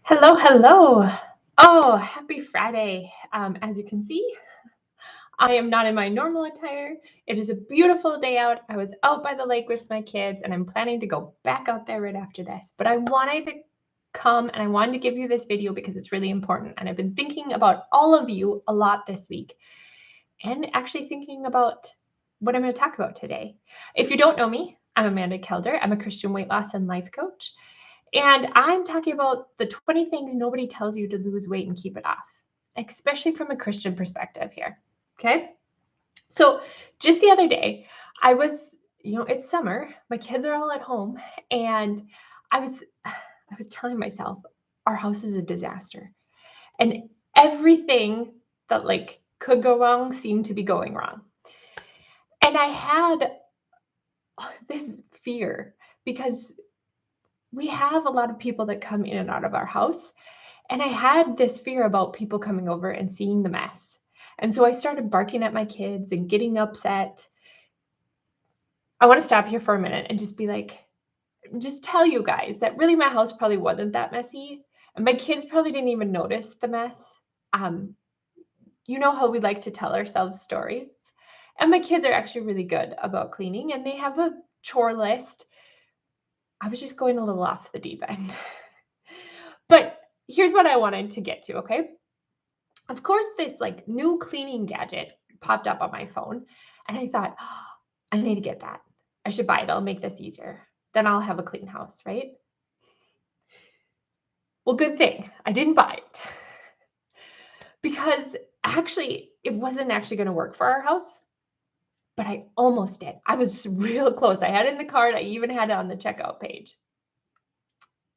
Hello, hello. Oh, happy Friday. As you can see, I am not in my normal attire. It is a beautiful day out. I was out by the lake with my kids, and I'm planning to go back out there right after this. But I wanted to come and I wanted to give you this video because it's really important. And I've been thinking about all of you a lot this week and actually thinking about what I'm going to talk about today. If you don't know me, I'm Amanda Kelder. I'm a Christian weight loss and life coach. And I'm talking about the 20 things nobody tells you to lose weight and keep it off, especially from a Christian perspective here. Okay. So just the other day, I was, it's summer. My kids are all at home. And I was I was telling myself, our house is a disaster. And everything that could go wrong seemed to be going wrong. And I had this fear because we have a lot of people that come in and out of our house. And I had this fear about people coming over and seeing the mess. And so I started barking at my kids and getting upset. I want to stop here for a minute and just be like, just tell you guys that really my house probably wasn't that messy. And my kids probably didn't even notice the mess. Um, you know how we like to tell ourselves stories. And my kids are actually really good about cleaning and they have a chore list. I was just going a little off the deep end. But here's what I wanted to get to, okay? Of course, this new cleaning gadget popped up on my phone, and I thought, oh, I need to get that. I should buy it. It'll make this easier. Then I'll have a clean house, right? Well, good thing I didn't buy it because actually it wasn't actually going to work for our house, but I almost did. I was real close. I had it in the cart. I even had it on the checkout page.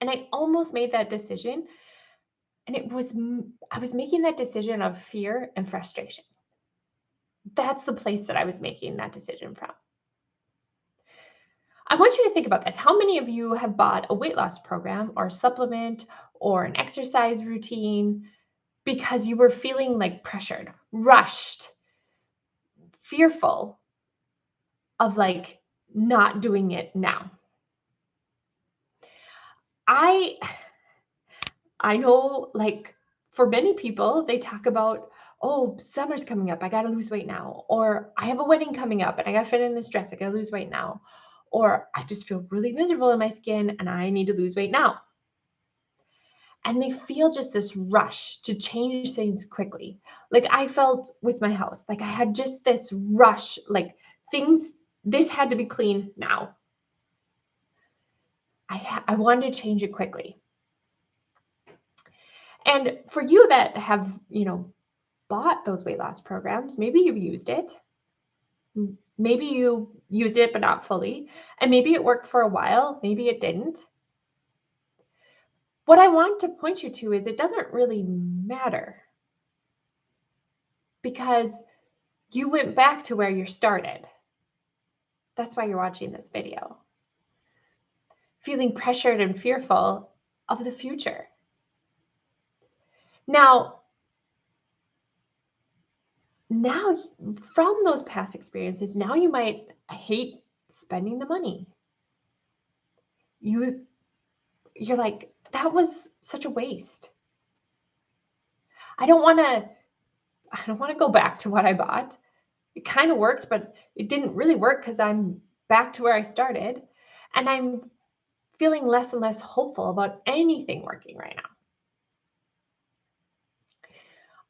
And I almost made that decision. And I was making that decision of fear and frustration. That's the place that I was making that decision from. I want you to think about this. How many of you have bought a weight loss program or a supplement or an exercise routine because you were feeling like pressured, rushed, fearful of not doing it now? I I know for many people they talk about, oh, summer's coming up, I got to lose weight now, or I have a wedding coming up and I got to fit in this dress, I got to lose weight now, or I just feel really miserable in my skin and I need to lose weight now. And they feel just this rush to change things quickly. Like I felt with my house, I had just this rush, this had to be clean now. I wanted to change it quickly. And for you that have, bought those weight loss programs, maybe you've used it. Maybe you used it, but not fully. And maybe it worked for a while, maybe it didn't. What I want to point you to is it doesn't really matter because you went back to where you started. That's why you're watching this video. Feeling pressured and fearful of the future. Now, from those past experiences, now you might hate spending the money. You're like, that was such a waste. I don't want to go back to what I bought. It kind of worked, but it didn't really work because I'm back to where I started. And I'm feeling less and less hopeful about anything working right now.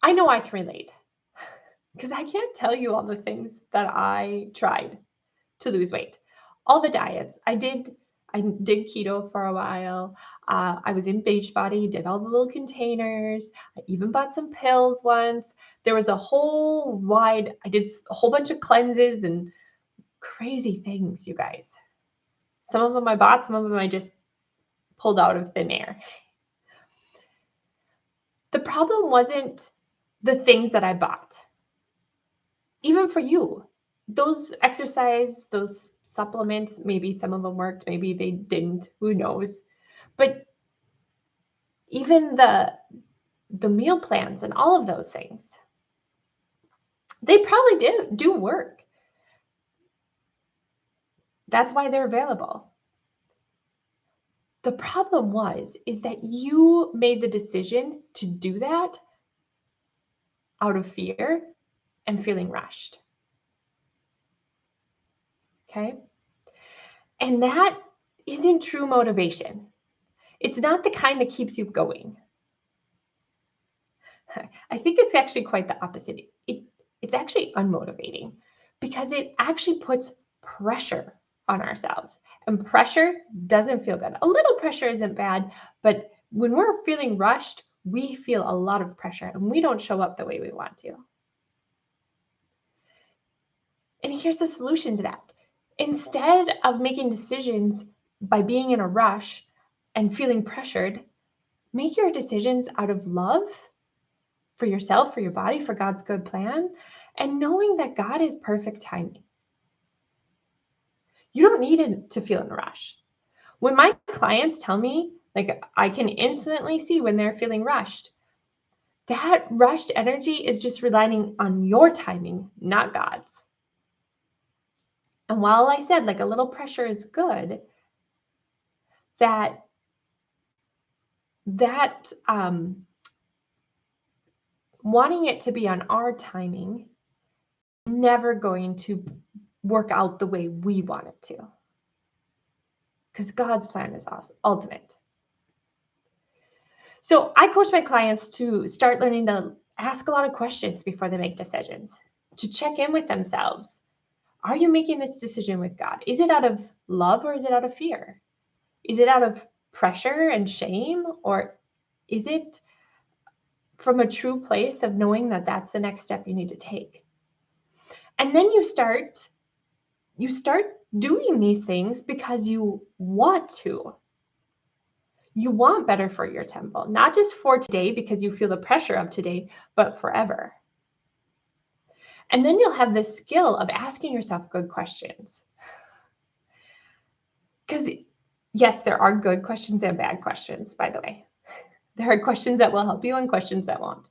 I know I can relate because I can't tell you all the things that I tried to lose weight. All the diets. I did keto for a while. I was in Beachbody, did all the little containers. I even bought some pills once. There was I did a whole bunch of cleanses and crazy things, you guys. Some of them I bought, some of them I just pulled out of thin air. The problem wasn't the things that I bought. Even for you, those supplements, maybe some of them worked, maybe they didn't, who knows? But even the meal plans and all of those things, they probably do work. That's why they're available. The problem is that you made the decision to do that out of fear and feeling rushed. Okay? And that isn't true motivation. It's not the kind that keeps you going. I think it's actually quite the opposite. It's actually unmotivating because it actually puts pressure on ourselves. And pressure doesn't feel good. A little pressure isn't bad, but when we're feeling rushed, we feel a lot of pressure and we don't show up the way we want to. And here's the solution to that. Instead of making decisions by being in a rush and feeling pressured, make your decisions out of love for yourself, for your body, for God's good plan, and knowing that God is perfect timing. You don't need it to feel in a rush. When my clients tell me, like, I can instantly see when they're feeling rushed, that rushed energy is just relying on your timing, not God's. And while I said like a little pressure is good, that wanting it to be on our timing, never going to work out the way we want it to. Because God's plan is ultimate. So I coach my clients to start learning to ask a lot of questions before they make decisions, to check in with themselves. Are you making this decision with God? Is it out of love or is it out of fear? Is it out of pressure and shame, or is it from a true place of knowing that that's the next step you need to take? And then you start doing these things because you want to. You want better for your temple, not just for today because you feel the pressure of today, but forever. And then you'll have this skill of asking yourself good questions. Because yes, there are good questions and bad questions, by the way. There are questions that will help you and questions that won't.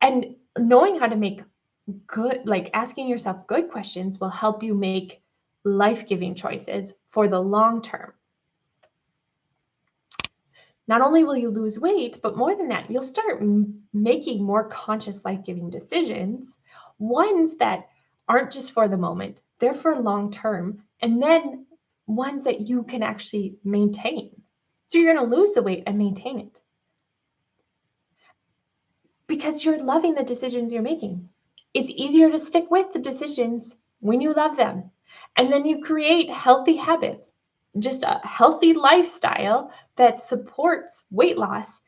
And knowing how to make good, like asking yourself good questions, will help you make life-giving choices for the long term. Not only will you lose weight, but more than that, you'll start making more conscious life-giving decisions, ones that aren't just for the moment, they're for long term, and then ones that you can actually maintain. So you're going to lose the weight and maintain it because you're loving the decisions you're making. It's easier to stick with the decisions when you love them. And then you create healthy habits, just a healthy lifestyle that supports weight loss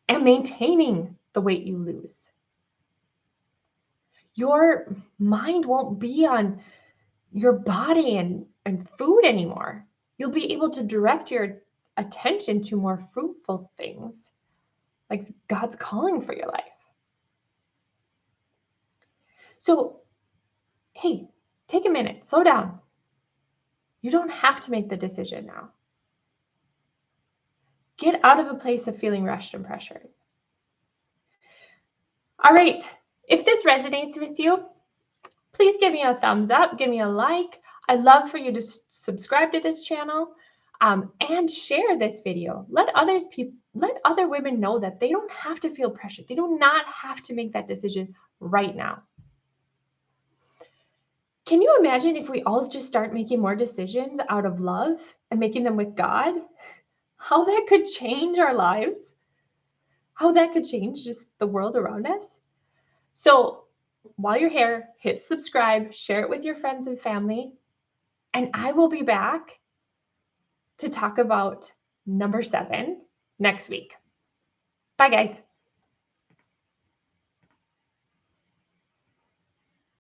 and maintaining the weight you lose. Your mind won't be on your body and food anymore. You'll be able to direct your attention to more fruitful things, like God's calling for your life. So, hey, take a minute, slow down. You don't have to make the decision now. Get out of a place of feeling rushed and pressured. All right, if this resonates with you, please give me a thumbs up, give me a like. I'd love for you to subscribe to this channel and share this video. Let other women know that they don't have to feel pressured. They do not have to make that decision right now. Can you imagine if we all just start making more decisions out of love and making them with God? How that could change our lives? How that could change just the world around us? So while you're here, hit subscribe, share it with your friends and family, and I will be back to talk about number 7 next week. Bye, guys.